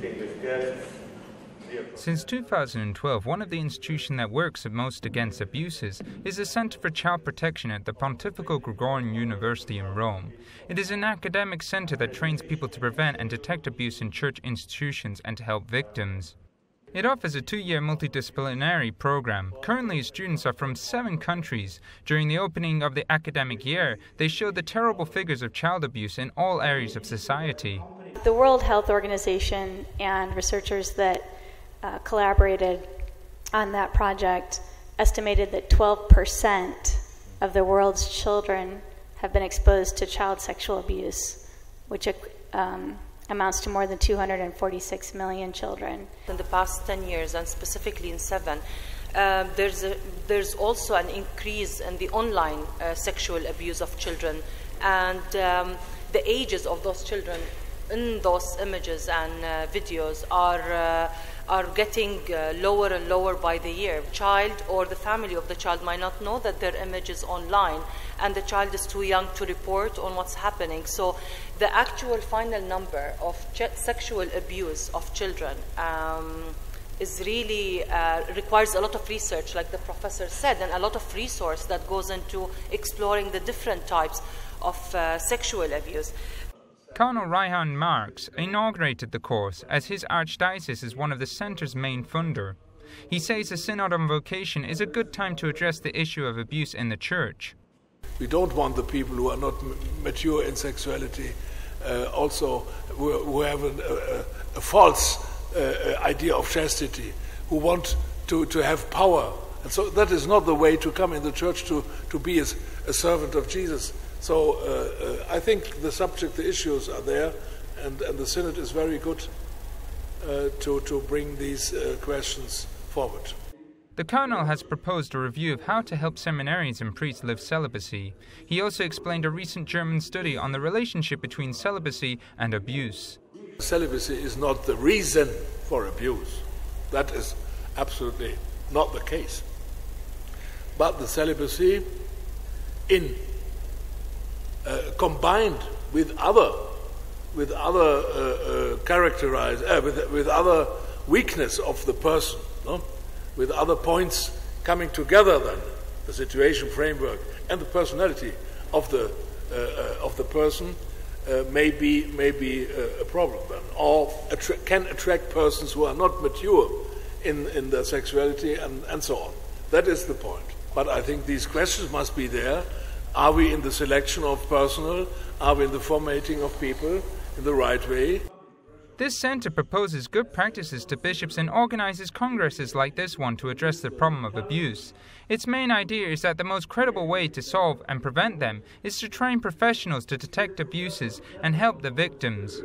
distinguished guests. Since 2012, one of the institutions that works most against abuses is the Center for Child Protection at the Pontifical Gregorian University in Rome. It is an academic center that trains people to prevent and detect abuse in church institutions and to help victims. It offers a 2-year multidisciplinary program. Currently, students are from 7 countries. During the opening of the academic year, they showed the terrible figures of child abuse in all areas of society. The World Health Organization and researchers that collaborated on that project estimated that 12% of the world's children have been exposed to child sexual abuse, which amounts to more than 246 million children. In the past 10 years, and specifically in 7, there's also an increase in the online sexual abuse of children, and the ages of those children in those images and videos are getting lower and lower by the year. Child or the family of the child might not know that their image is online, and the child is too young to report on what's happening. So the actual final number of sexual abuse of children is really requires a lot of research, like the professor said, and a lot of resource that goes into exploring the different types of sexual abuse. Cardinal Marx inaugurated the course as his archdiocese is one of the centre's main funder. He says the Synod on Vocation is a good time to address the issue of abuse in the Church. We don't want the people who are not mature in sexuality, also who have a false idea of chastity, who want to have power. And so that is not the way to come in the Church to be a servant of Jesus. So I think the subject, the issues are there, and the Synod is very good to bring these questions forward. The Cardinal has proposed a review of how to help seminarians and priests live celibacy. He also explained a recent German study on the relationship between celibacy and abuse. Celibacy is not the reason for abuse. That is absolutely not the case. But the celibacy combined with other weakness of the person, no? With other points coming together, then the situation framework and the personality of the person may be a problem, then, or can attract persons who are not mature in their sexuality and so on. That is the point. But I think these questions must be there. Are we in the selection of personnel? Are we in the formatting of people in the right way? This centre proposes good practices to bishops and organises congresses like this one to address the problem of abuse. Its main idea is that the most credible way to solve and prevent them is to train professionals to detect abuses and help the victims.